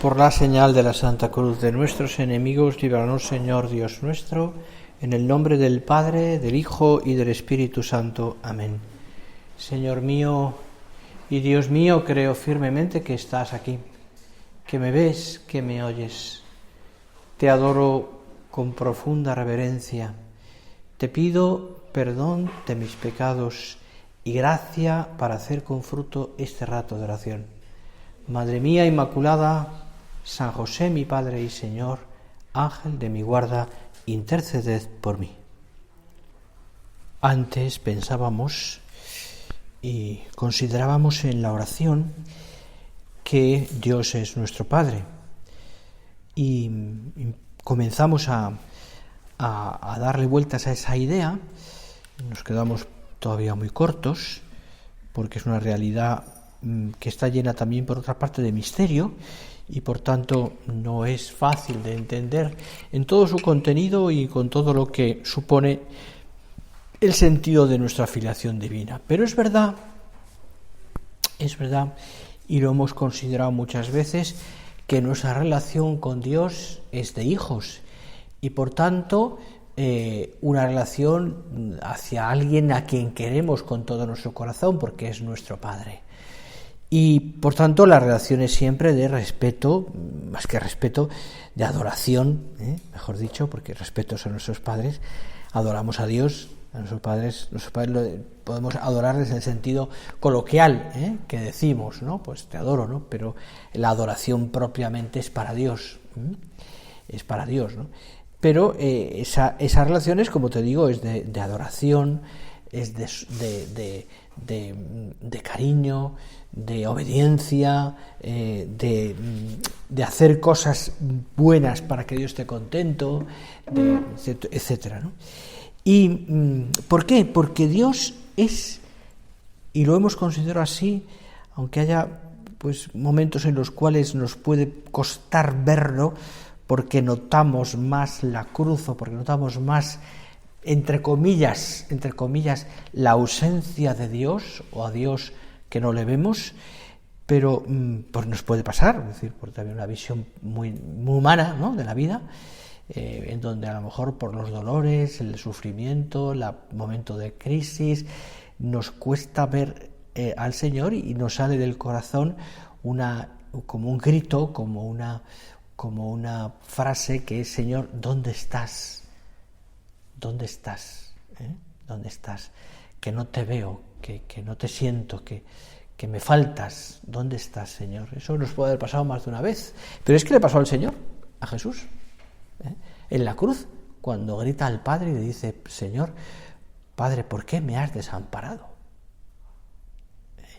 Por la señal de la Santa Cruz de nuestros enemigos, líbranos, Señor Dios nuestro, en el nombre del Padre, del Hijo y del Espíritu Santo. Amén. Señor mío y Dios mío, creo firmemente que estás aquí, que me ves, que me oyes. Te adoro con profunda reverencia. Te pido perdón de mis pecados y gracia para hacer con fruto este rato de oración. Madre mía Inmaculada, San José, mi Padre y Señor, Ángel de mi guarda, interceded por mí. Antes pensábamos y considerábamos en la oración que Dios es nuestro Padre y comenzamos a darle vueltas a esa idea. Nos quedamos todavía muy cortos porque es una realidad que está llena también por otra parte de misterio y por tanto no es fácil de entender en todo su contenido y con todo lo que supone el sentido de nuestra filiación divina. Pero es verdad, y lo hemos considerado muchas veces, que nuestra relación con Dios es de hijos y por tanto una relación hacia alguien a quien queremos con todo nuestro corazón porque es nuestro Padre. Y por tanto la relación es siempre de respeto, más que respeto, de adoración, mejor dicho, porque respetos a nuestros padres, adoramos a Dios, a nuestros padres podemos adorarles en el sentido coloquial, que decimos, ¿no? Pues te adoro, ¿no? Pero la adoración propiamente es para Dios, es para Dios, ¿no? Pero esa relación es, como te digo, es de adoración, es de cariño, de obediencia, de hacer cosas buenas para que Dios esté contento, etcétera, ¿no? ¿Y por qué? Porque Dios es, y lo hemos considerado así, aunque haya pues momentos en los cuales nos puede costar verlo, porque notamos más la cruz o porque notamos más, entre comillas, la ausencia de Dios o a Dios que no le vemos, pero pues nos puede pasar, es decir, por también una visión muy humana, ¿no?, de la vida, en donde a lo mejor por los dolores, el sufrimiento, el momento de crisis, nos cuesta ver al Señor y nos sale del corazón como un grito, como una frase que es: Señor, ¿dónde estás? ¿Dónde estás? ¿Dónde estás? Que no te veo, que no te siento, que me faltas. ¿Dónde estás, Señor? Eso nos puede haber pasado más de una vez. Pero es que le pasó al Señor, a Jesús, en la cruz, cuando grita al Padre y le dice: Señor, Padre, ¿por qué me has desamparado?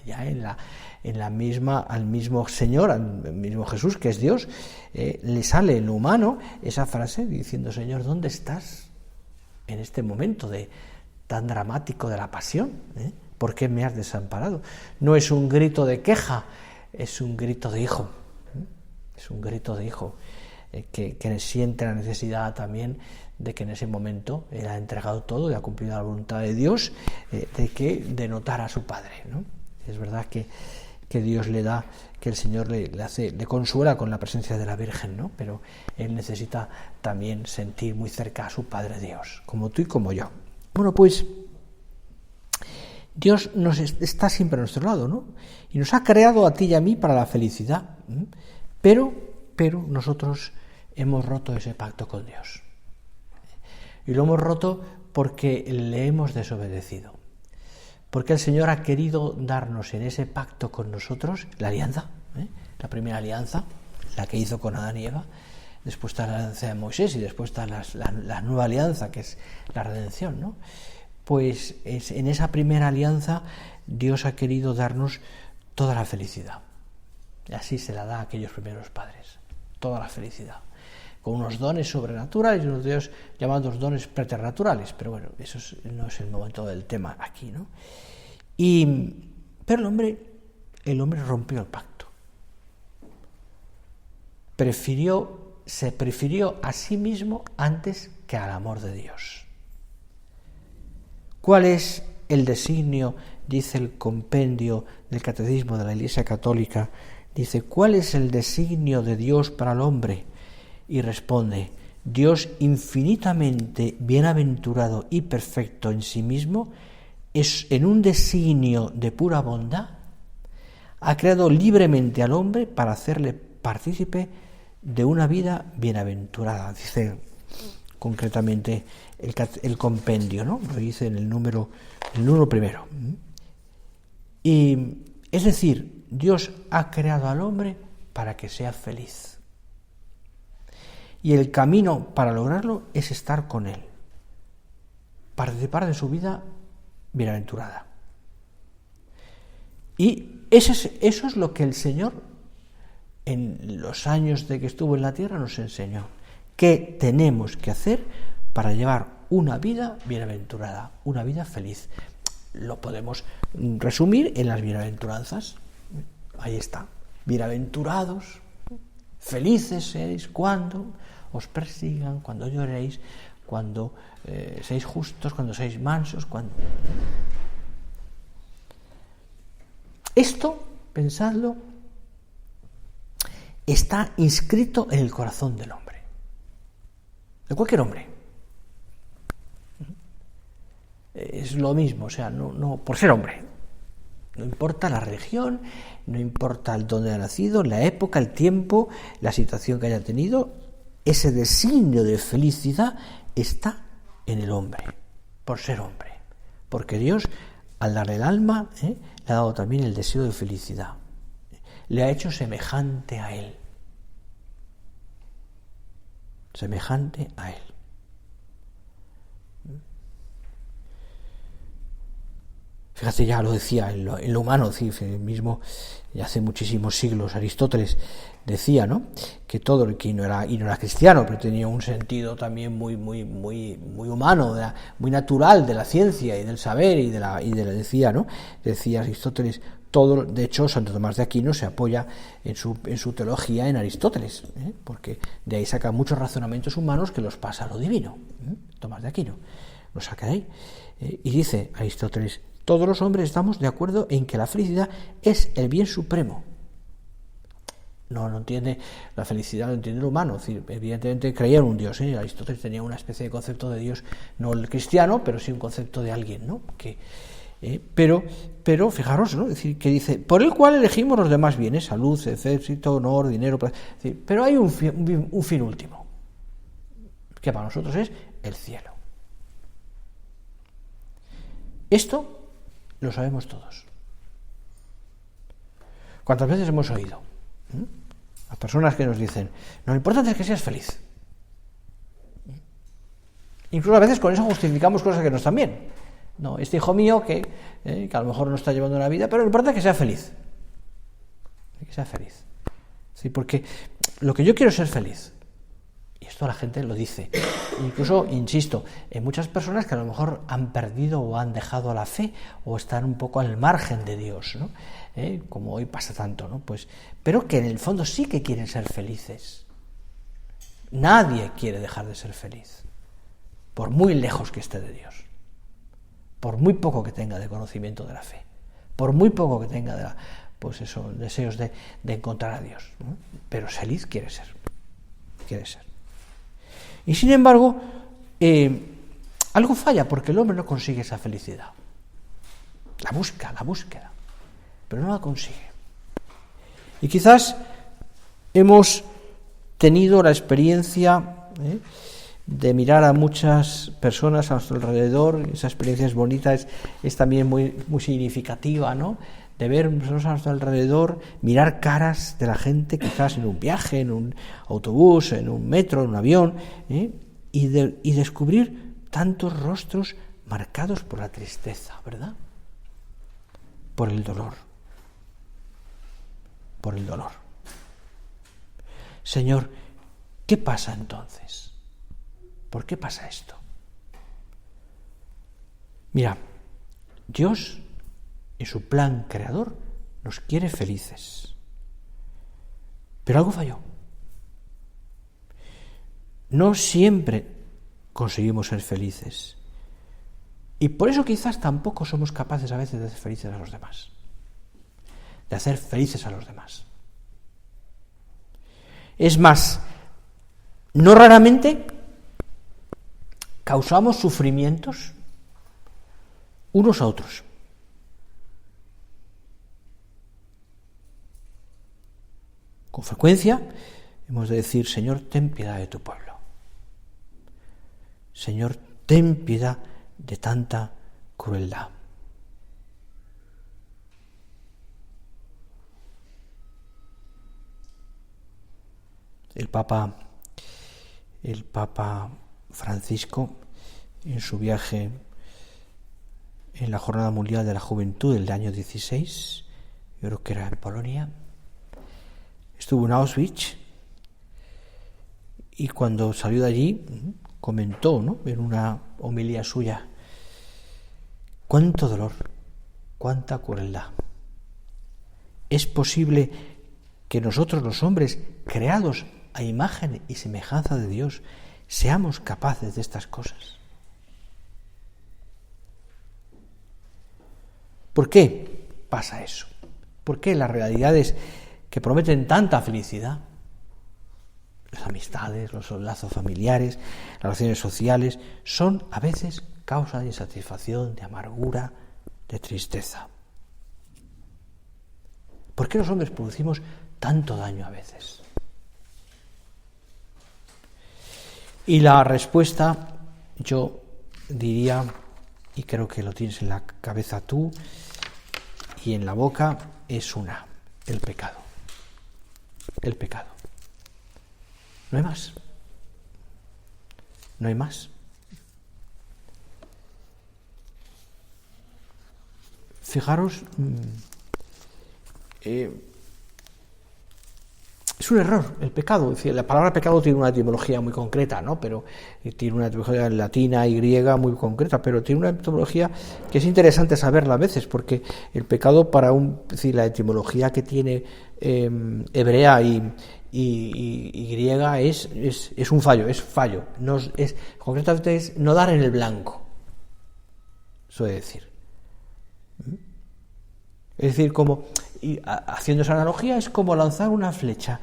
Ya al mismo Señor, al mismo Jesús, que es Dios, le sale en lo humano esa frase diciendo: Señor, ¿dónde estás? En este momento tan dramático de la pasión, ¿por qué me has desamparado? No es un grito de queja, es un grito de hijo, es un grito de hijo que siente la necesidad también de que en ese momento él ha entregado todo y ha cumplido la voluntad de Dios, de notar a su Padre, ¿no? Es verdad que Dios le da, que el Señor le consuela con la presencia de la Virgen, ¿no? Pero él necesita también sentir muy cerca a su Padre Dios, como tú y como yo. Bueno, pues Dios está siempre a nuestro lado, ¿no? Y nos ha creado a ti y a mí para la felicidad, pero nosotros hemos roto ese pacto con Dios. Y lo hemos roto porque le hemos desobedecido. Porque el Señor ha querido darnos en ese pacto con nosotros la alianza, la primera alianza, la que hizo con Adán y Eva, después está la alianza de Moisés y después está la nueva alianza, que es la redención, ¿no? Pues en esa primera alianza Dios ha querido darnos toda la felicidad. Y así se la da a aquellos primeros padres, toda la felicidad, con unos dones sobrenaturales y unos Dios llamados dones preternaturales, pero bueno, eso no es el momento del tema aquí, ¿no? Pero el hombre rompió el pacto. Se prefirió a sí mismo antes que al amor de Dios. ¿Cuál es el designio, dice el compendio del Catecismo de la Iglesia Católica, Dice, ¿cuál es el designio de Dios para el hombre? Y responde, Dios infinitamente bienaventurado y perfecto en sí mismo, es en un designio de pura bondad, ha creado libremente al hombre para hacerle partícipe de una vida bienaventurada. Dice concretamente el compendio, ¿no? Lo dice en el número primero. Y es decir, Dios ha creado al hombre para que sea feliz. Y el camino para lograrlo es estar con él, participar de su vida bienaventurada. Y eso es lo que el Señor, en los años de que estuvo en la tierra, nos enseñó. ¿Qué tenemos que hacer para llevar una vida bienaventurada, una vida feliz? Lo podemos resumir en las bienaventuranzas. Ahí está. Bienaventurados, felices seréis cuando os persigan, cuando lloréis, cuando seáis justos, cuando seáis mansos, cuando... Esto, pensadlo, está inscrito en el corazón del hombre, de cualquier hombre. Es lo mismo, o sea, no por ser hombre. No importa la religión, no importa el dónde ha nacido, la época, el tiempo, la situación que haya tenido, ese designio de felicidad está en el hombre, por ser hombre. Porque Dios, al darle el alma, le ha dado también el deseo de felicidad. Le ha hecho semejante a Él. Semejante a Él. Fíjate, ya lo decía en lo humano, el mismo, ya hace muchísimos siglos, Aristóteles decía, ¿no?, que todo el que no era cristiano, pero tenía un sentido también muy humano, muy natural de la ciencia y del saber y de la decía, ¿no? Decía Aristóteles, todo, de hecho, Santo Tomás de Aquino se apoya en su teología en Aristóteles, porque de ahí saca muchos razonamientos humanos que los pasa a lo divino. Tomás de Aquino lo saca de ahí. Y dice Aristóteles, todos los hombres estamos de acuerdo en que la felicidad es el bien supremo. No entiende la felicidad, lo entiende el humano. Es decir, evidentemente creía en un Dios. Aristóteles tenía una especie de concepto de Dios, no el cristiano, pero sí un concepto de alguien, ¿no? Pero fijaros, ¿no? Es decir, que dice, por el cual elegimos los demás bienes, salud, éxito, honor, dinero. Es decir, pero hay un fin último, que para nosotros es el cielo. Esto lo sabemos todos. ¿Cuántas veces hemos oído a personas que nos dicen, no, lo importante es que seas feliz? Incluso a veces con eso justificamos cosas que no están bien. No, este hijo mío que a lo mejor no está llevando una vida, pero lo importante es que sea feliz. Que sea feliz. Sí, porque lo que yo quiero es ser feliz. Y esto la gente lo dice. Incluso, insisto, en muchas personas que a lo mejor han perdido o han dejado la fe o están un poco al margen de Dios, ¿no? Como hoy pasa tanto, ¿no? Pues, pero que en el fondo sí que quieren ser felices. Nadie quiere dejar de ser feliz, por muy lejos que esté de Dios, por muy poco que tenga de conocimiento de la fe, por muy poco que tenga de deseos de encontrar a Dios, ¿no? Pero feliz quiere ser. Y sin embargo, algo falla porque el hombre no consigue esa felicidad. La búsqueda, pero no la consigue. Y quizás hemos tenido la experiencia de mirar a muchas personas a nuestro alrededor. Esa experiencia es bonita, es también muy significativa, ¿no? De ver personas a nuestro alrededor, mirar caras de la gente, quizás en un viaje, en un autobús, en un metro, en un avión, y descubrir tantos rostros marcados por la tristeza, ¿verdad? Por el dolor. Señor, ¿qué pasa entonces? ¿Por qué pasa esto? Mira, Dios, en su plan creador, nos quiere felices. Pero algo falló. No siempre conseguimos ser felices. Y por eso quizás tampoco somos capaces a veces de hacer felices a los demás. De hacer felices a los demás. Es más, no raramente causamos sufrimientos unos a otros. Con frecuencia hemos de decir: Señor, ten piedad de tu pueblo. Señor, ten piedad de tanta crueldad. El Papa Francisco, en su viaje en la Jornada Mundial de la Juventud del año 16, yo creo que era en Polonia, estuvo en Auschwitz, y cuando salió de allí comentó, ¿no?, en una homilía suya: cuánto dolor, cuánta crueldad. ¿Es posible que nosotros, los hombres, creados a imagen y semejanza de Dios, seamos capaces de estas cosas? ¿Por qué pasa eso? ¿Por qué las realidades que prometen tanta felicidad, las amistades, los lazos familiares, las relaciones sociales, son a veces causa de insatisfacción, de amargura, de tristeza? ¿Por qué los hombres producimos tanto daño a veces? Y la respuesta, yo diría, y creo que lo tienes en la cabeza tú y en la boca, es una: el pecado. El pecado. No hay más. No hay más. Fijaros, es un error el pecado. Es decir, la palabra pecado tiene una etimología muy concreta, ¿no? Pero tiene una etimología latina y griega muy concreta, pero tiene una etimología que es interesante saberla a veces, porque el pecado, es decir, la etimología que tiene hebrea y griega es un fallo, es fallo. Concretamente es no dar en el blanco, suele decir. Es decir, haciendo esa analogía, es como lanzar una flecha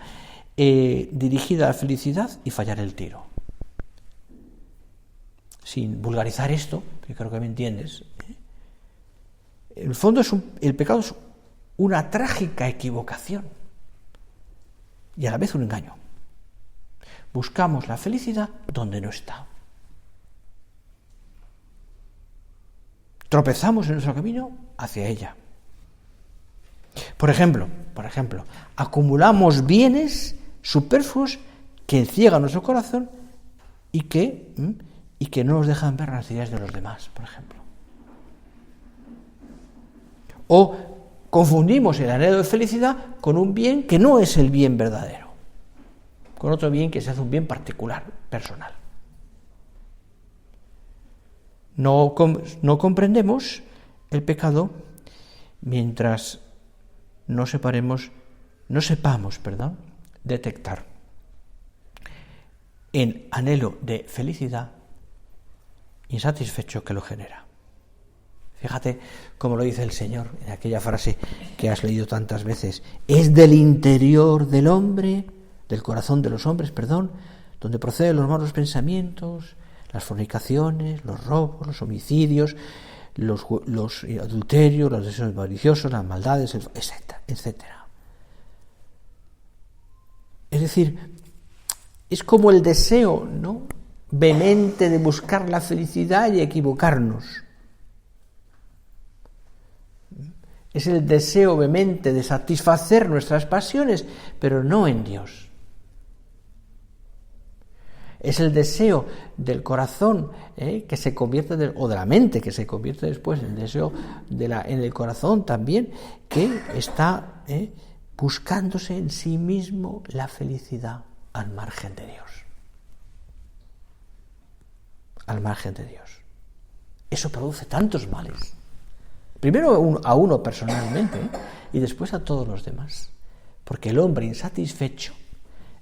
dirigida a la felicidad y fallar el tiro. Sin vulgarizar esto, que creo que me entiendes, en el fondo el pecado es una trágica equivocación y a la vez un engaño. Buscamos la felicidad donde no está. Tropezamos en nuestro camino hacia ella. Por ejemplo, acumulamos bienes superfluos que enciegan nuestro corazón y que no nos dejan ver las necesidades de los demás, por ejemplo. O confundimos el anhelo de felicidad con un bien que no es el bien verdadero, con otro bien que se hace un bien particular, personal. No comprendemos el pecado mientras no sepamos detectar el anhelo de felicidad insatisfecho que lo genera. Fíjate cómo lo dice el Señor en aquella frase que has leído tantas veces: es del interior del hombre, del corazón de los hombres, donde proceden los malos pensamientos, las fornicaciones, los robos, los homicidios, los adulterios, los deseos maliciosos, las maldades, etcétera. Es decir, es como el deseo, ¿no?, vehemente de buscar la felicidad y equivocarnos. Es el deseo vehemente de satisfacer nuestras pasiones, pero no en Dios. Es el deseo del corazón que se convierte, o de la mente, que se convierte después en el deseo en el corazón también, que está buscándose en sí mismo la felicidad al margen de Dios. Al margen de Dios. Eso produce tantos males. Primero a uno personalmente, y después a todos los demás. Porque el hombre insatisfecho,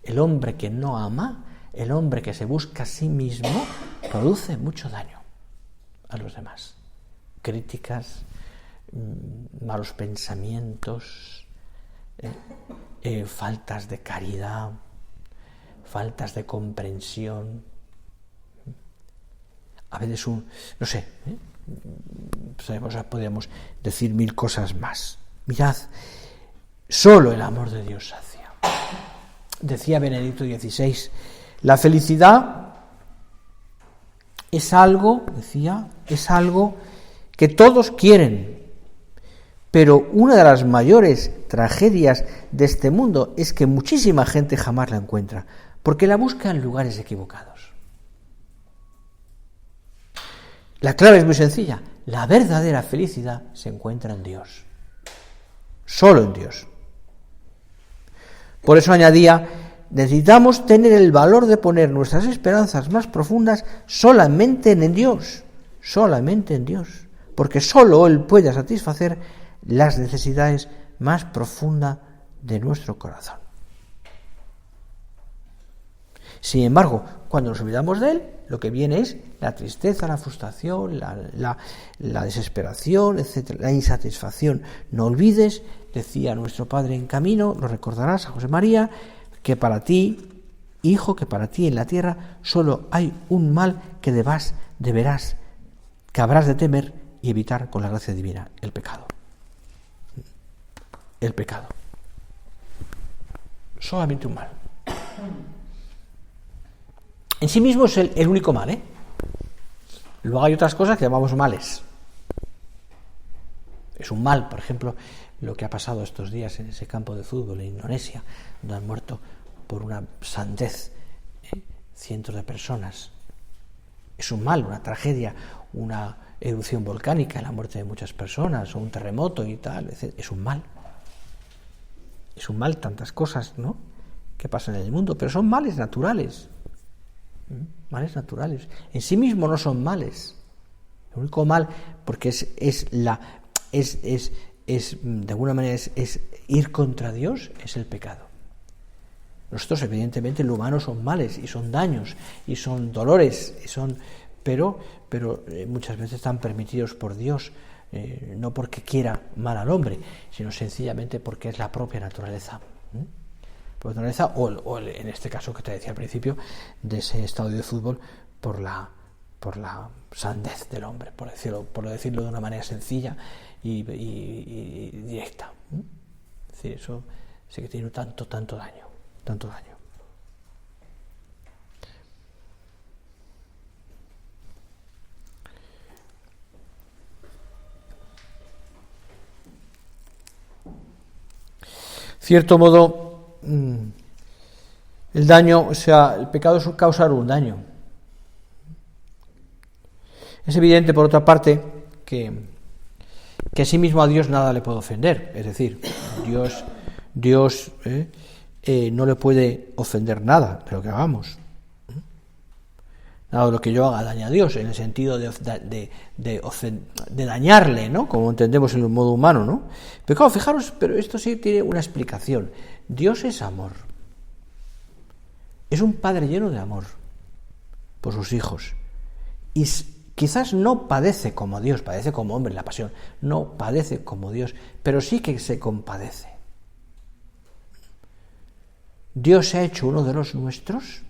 el hombre que no ama, el hombre que se busca a sí mismo, produce mucho daño a los demás. Críticas, malos pensamientos, faltas de caridad, faltas de comprensión. A veces podríamos decir 1000 cosas más. Mirad, solo el amor de Dios sacia. Decía Benedicto XVI, la felicidad es algo que todos quieren, pero una de las mayores tragedias de este mundo es que muchísima gente jamás la encuentra, porque la busca en lugares equivocados. La clave es muy sencilla, la verdadera felicidad se encuentra en Dios, solo en Dios. Por eso añadía, necesitamos tener el valor de poner nuestras esperanzas más profundas solamente en Dios, porque solo Él puede satisfacer las necesidades más profundas de nuestro corazón. Sin embargo, cuando nos olvidamos de Él, lo que viene es la tristeza, la frustración, la desesperación, etc., la insatisfacción. No olvides, decía nuestro Padre en camino, lo recordarás a José María, que para ti, hijo, que para ti en la tierra solo hay un mal que que habrás de temer y evitar con la gracia divina, el pecado. El pecado. Solamente un mal. En sí mismo es el único mal, ¿eh? Luego hay otras cosas que llamamos males. Es un mal, por ejemplo, lo que ha pasado estos días en ese campo de fútbol en Indonesia, donde han muerto por una sandez cientos de personas. Es un mal, una tragedia, una erupción volcánica, la muerte de muchas personas, o un terremoto y tal, etc. Es un mal. Es un mal tantas cosas, ¿no?, que pasan en el mundo, pero son males naturales. Males naturales. En sí mismos no son males. El único mal, porque de alguna manera es ir contra Dios, es el pecado. Nosotros, evidentemente, lo humano son males y son daños y son dolores, pero muchas veces están permitidos por Dios, no porque quiera mal al hombre, sino sencillamente porque es la propia naturaleza. Por naturaleza, o en este caso que te decía al principio, de ese estadio de fútbol, por la sandez del hombre, por decirlo de una manera sencilla y directa. Es decir, eso sí que tiene tanto daño. Cierto modo, el daño, el pecado es causar un daño. Es evidente, por otra parte, que a sí mismo a Dios nada le puede ofender. Es decir, Dios no le puede ofender nada de lo que hagamos. Nada de lo que yo haga daña a Dios, en el sentido de dañarle, ¿no?, como entendemos en el modo humano, ¿no? Pero claro, fijaros, pero esto sí tiene una explicación. Dios es amor. Es un Padre lleno de amor por sus hijos. Y quizás no padece como Dios, padece como hombre en la pasión, no padece como Dios, pero sí que se compadece. Dios se ha hecho uno de los nuestros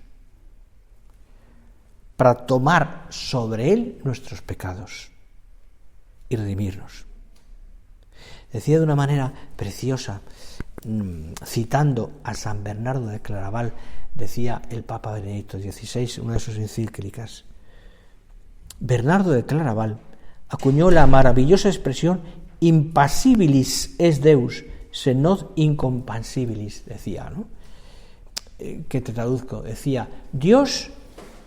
para tomar sobre él nuestros pecados y redimirnos. Decía de una manera preciosa, citando a San Bernardo de Claraval, decía el Papa Benedicto XVI, una de sus encíclicas. Bernardo de Claraval acuñó la maravillosa expresión impasibilis es Deus, se non incompansibilis, decía, ¿no? Que te traduzco, decía, Dios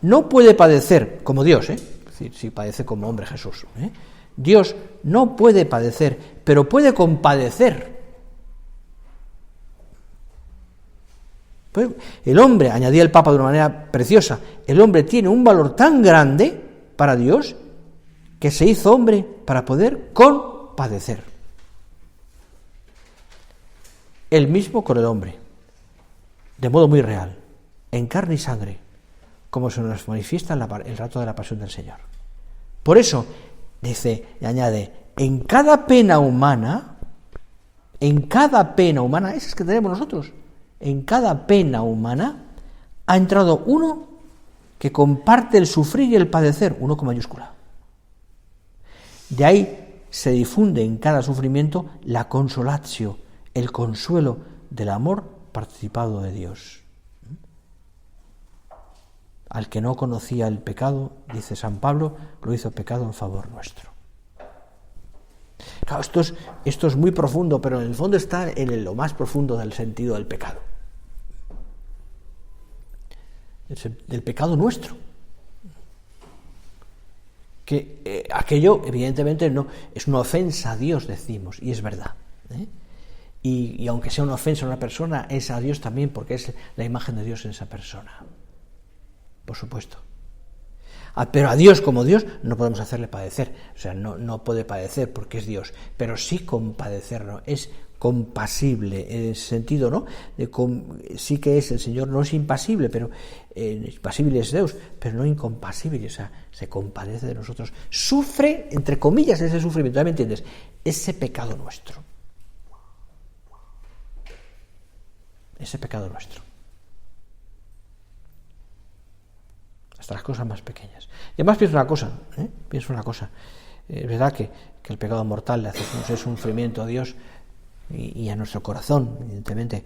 no puede padecer como Dios, es decir, si padece como hombre Jesús, Dios no puede padecer, pero puede compadecer. Pues el hombre, añadía el Papa de una manera preciosa, el hombre tiene un valor tan grande para Dios que se hizo hombre para poder compadecer. El mismo con el hombre, de modo muy real, en carne y sangre, como se nos manifiesta en el rato de la pasión del Señor. Por eso, dice y añade, en cada pena humana, esas que tenemos nosotros, en cada pena humana ha entrado uno que comparte el sufrir y el padecer, uno con mayúscula. De ahí se difunde en cada sufrimiento la consolatio, el consuelo del amor participado de Dios. Al que no conocía el pecado, dice San Pablo, lo hizo pecado en favor nuestro. Claro, esto es muy profundo, pero en el fondo está en lo más profundo del sentido del pecado. Del pecado nuestro. Que aquello, evidentemente, no es una ofensa a Dios, decimos, y es verdad. Y aunque sea una ofensa a una persona, es a Dios también, porque es la imagen de Dios en esa persona. Por supuesto. Pero a Dios como Dios no podemos hacerle padecer. O sea, no puede padecer porque es Dios, pero sí compadecerlo. Es compasible en ese sentido, ¿no? Sí que es el Señor, no es impasible, pero impasible es Dios, pero no incompasible. O sea, se compadece de nosotros. Sufre, entre comillas, ese sufrimiento. ¿Ya me entiendes? Ese pecado nuestro. Ese pecado nuestro. Hasta las cosas más pequeñas. Y además pienso una cosa, es verdad que el pecado mortal le hace un sufrimiento a Dios y a nuestro corazón, evidentemente.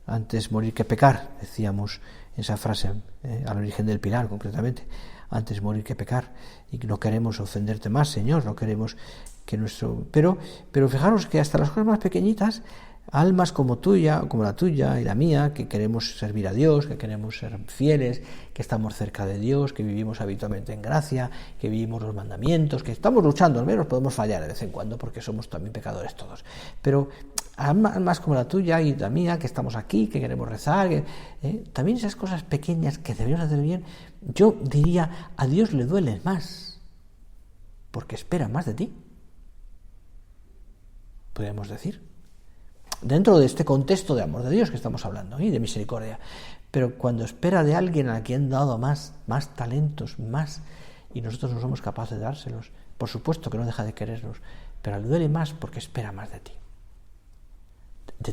Antes morir que pecar, decíamos esa frase a la Virgen del Pilar, concretamente. Antes morir que pecar. Y no queremos ofenderte más, Señor, no queremos que nuestro... Pero fijaros que hasta las cosas más pequeñitas, almas como la tuya y la mía, que queremos servir a Dios, que queremos ser fieles, que estamos cerca de Dios, que vivimos habitualmente en gracia, que vivimos los mandamientos, que estamos luchando, al menos podemos fallar de vez en cuando porque somos también pecadores todos. Pero almas como la tuya y la mía, que estamos aquí, que queremos rezar, también esas cosas pequeñas que debemos hacer bien, yo diría, a Dios le duelen más, porque espera más de ti, podríamos decir. Dentro de este contexto de amor de Dios que estamos hablando y de misericordia, pero cuando espera de alguien a quien han dado más talentos, más, y nosotros no somos capaces de dárselos, por supuesto que no deja de querernos, pero le duele más porque espera más de ti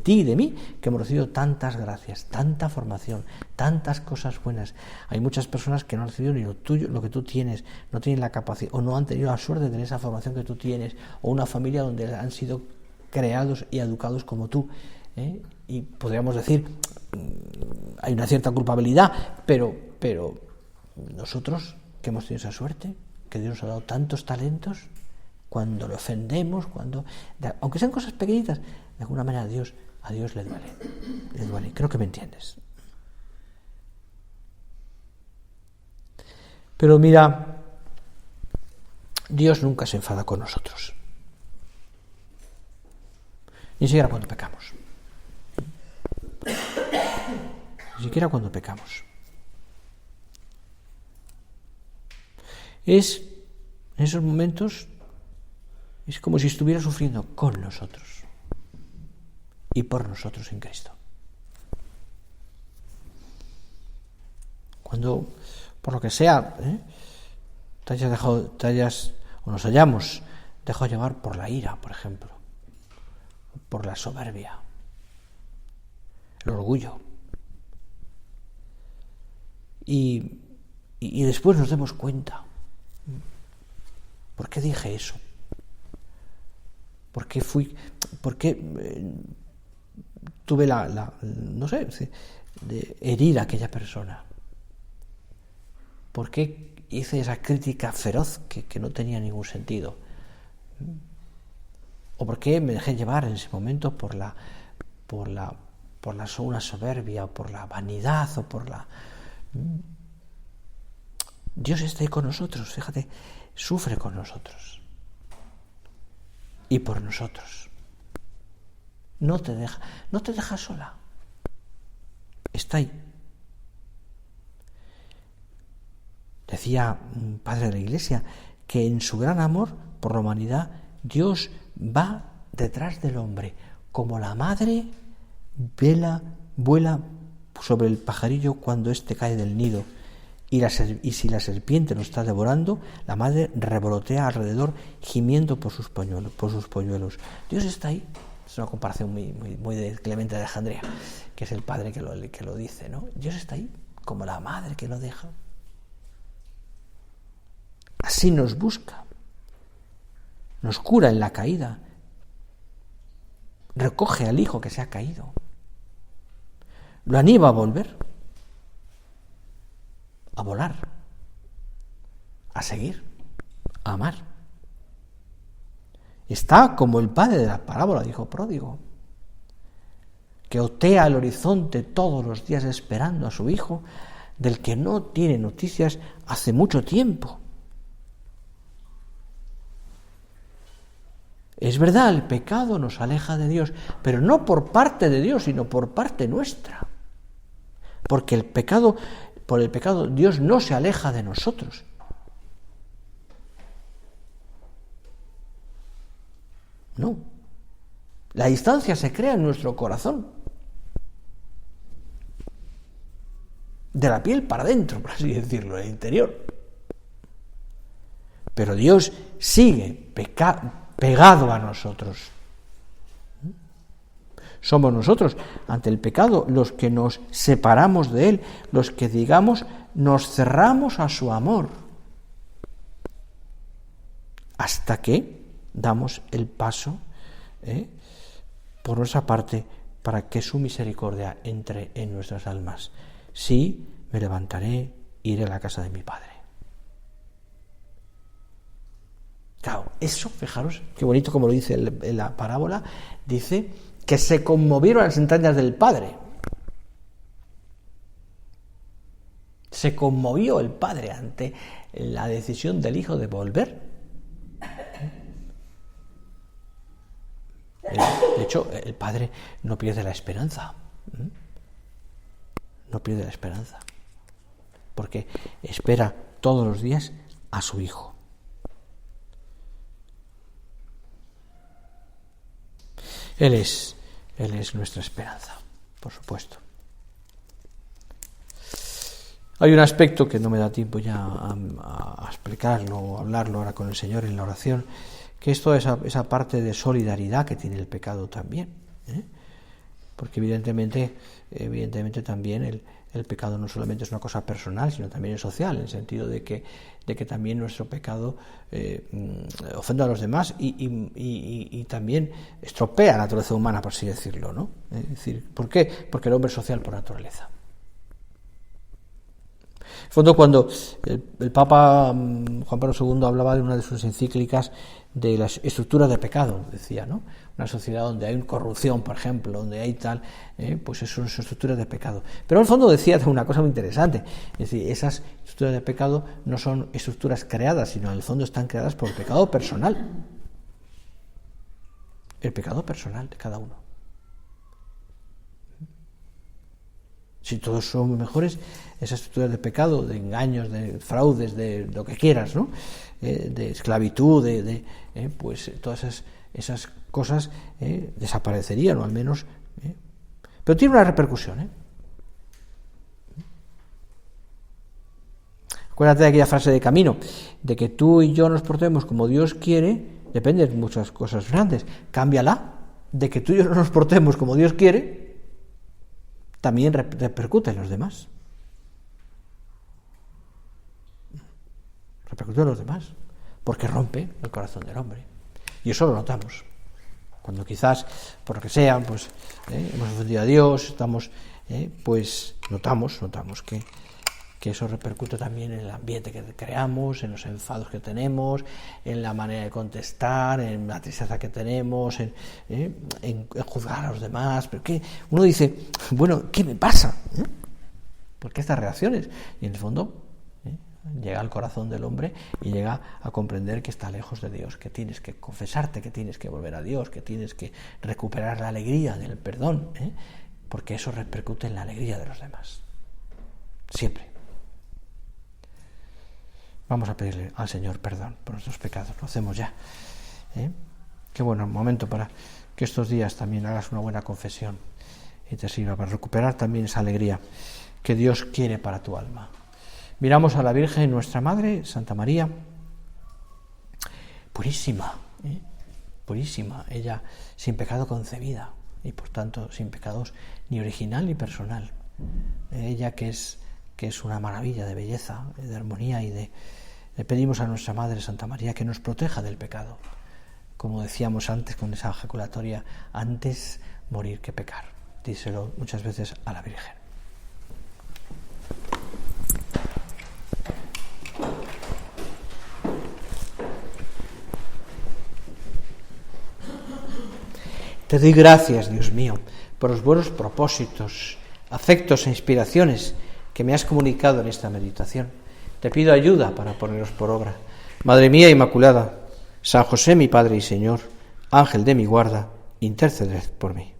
y de mí, que hemos recibido tantas gracias, tanta formación, tantas cosas buenas. Hay muchas personas que no han recibido ni lo tuyo, lo que tú tienes, no tienen la capacidad o no han tenido la suerte de tener esa formación que tú tienes, o una familia donde han sido creados y educados como tú, y podríamos decir, hay una cierta culpabilidad, pero nosotros que hemos tenido esa suerte, que Dios nos ha dado tantos talentos, cuando le ofendemos, aunque sean cosas pequeñitas, de alguna manera a Dios le duele, creo que me entiendes. Pero mira, Dios nunca se enfada con nosotros. Ni siquiera cuando pecamos. Ni siquiera cuando pecamos. En esos momentos es como si estuviera sufriendo con nosotros y por nosotros en Cristo. Cuando, por lo que sea, nos hayamos dejado llevar por la ira, por ejemplo, por la soberbia, el orgullo, y después nos demos cuenta, ¿por qué dije eso? ¿Por qué tuve de herir a aquella persona? ¿Por qué hice esa crítica feroz que no tenía ningún sentido? ¿O por qué me dejé llevar en ese momento por una soberbia, por la vanidad, o por la... Dios está ahí con nosotros, fíjate, sufre con nosotros y por nosotros. No te deja sola, está ahí. Decía un padre de la Iglesia que en su gran amor por la humanidad, Dios va detrás del hombre, como la madre vuela sobre el pajarillo cuando éste cae del nido, y si la serpiente lo está devorando, la madre revolotea alrededor, gimiendo por sus polluelos. Dios está ahí, Es una comparación muy de Clemente de Alejandría, que es el padre que lo dice, ¿no? Dios está ahí, como la madre que lo deja. Así nos busca, nos cura en la caída, recoge al hijo que se ha caído, lo anima a volver, a volar, a seguir, a amar. Está como el padre de la parábola del hijo pródigo, que otea el horizonte todos los días esperando a su hijo, del que no tiene noticias hace mucho tiempo. Es verdad, el pecado nos aleja de Dios, pero no por parte de Dios, sino por parte nuestra. Porque por el pecado, Dios no se aleja de nosotros. No. La distancia se crea en nuestro corazón. De la piel para adentro, por así decirlo, el interior. Pero Dios sigue pegado a nosotros. Somos nosotros, ante el pecado, los que nos separamos de Él, los que, digamos, nos cerramos a su amor, hasta que damos el paso por nuestra parte para que su misericordia entre en nuestras almas. Sí, me levantaré, iré a la casa de mi Padre. Claro, eso, fijaros, qué bonito como lo dice en la parábola, dice que se conmovieron las entrañas del Padre. Se conmovió el Padre ante la decisión del Hijo de volver. De hecho, el Padre no pierde la esperanza. No pierde la esperanza. Porque espera todos los días a su Hijo. Él es nuestra esperanza, por supuesto. Hay un aspecto que no me da tiempo ya a explicarlo o hablarlo ahora con el Señor en la oración, que es toda esa parte de solidaridad que tiene el pecado también, porque evidentemente también el pecado no solamente es una cosa personal, sino también es social, en el sentido de que también nuestro pecado ofende a los demás y también estropea la naturaleza humana, por así decirlo, ¿no? Es decir, ¿por qué? Porque el hombre es social por naturaleza. En fondo, cuando el Papa Juan Pablo II hablaba de una de sus encíclicas de las estructuras de pecado, decía, ¿no? Una sociedad donde hay corrupción, por ejemplo, donde hay tal, pues eso son estructuras de pecado. Pero en el fondo decía una cosa muy interesante, es decir, esas estructuras de pecado no son estructuras creadas, sino en el fondo están creadas por el pecado personal. El pecado personal de cada uno. Si todos somos mejores, esas estructuras de pecado, de engaños, de fraudes, de lo que quieras, ¿no? De esclavitud, pues todas esas cosas desaparecerían, o al menos. Pero tiene una repercusión. Acuérdate de aquella frase de Camino, de que tú y yo nos portemos como Dios quiere, depende de muchas cosas grandes. Cámbiala, de que tú y yo no nos portemos como Dios quiere, también repercute en los demás. Repercute en los demás, porque rompe el corazón del hombre. Y eso lo notamos. Cuando quizás, por lo que sea, pues hemos ofendido a Dios, estamos, pues notamos que eso repercute también en el ambiente que creamos, en los enfados que tenemos, en la manera de contestar, en la tristeza que tenemos, en juzgar a los demás. Pero que uno dice, bueno, ¿qué me pasa? ¿Por qué estas reacciones? Y en el fondo llega al corazón del hombre y llega a comprender que está lejos de Dios, que tienes que confesarte, que tienes que volver a Dios, que tienes que recuperar la alegría del perdón, porque eso repercute en la alegría de los demás. Siempre. Vamos a pedirle al Señor perdón por nuestros pecados. Lo hacemos ya. Qué bueno momento para que estos días también hagas una buena confesión y te sirva para recuperar también esa alegría que Dios quiere para tu alma. Miramos a la Virgen, nuestra Madre, Santa María, purísima, purísima, ella sin pecado concebida y por tanto sin pecados ni original ni personal. Ella que es una maravilla de belleza, de armonía le pedimos a nuestra Madre Santa María que nos proteja del pecado. Como decíamos antes con esa ejaculatoria, antes morir que pecar. Díselo muchas veces a la Virgen. Te doy gracias, Dios mío, por los buenos propósitos, afectos e inspiraciones que me has comunicado en esta meditación. Te pido ayuda para ponerlos por obra. Madre mía Inmaculada, San José mi Padre y Señor, Ángel de mi guarda, interceded por mí.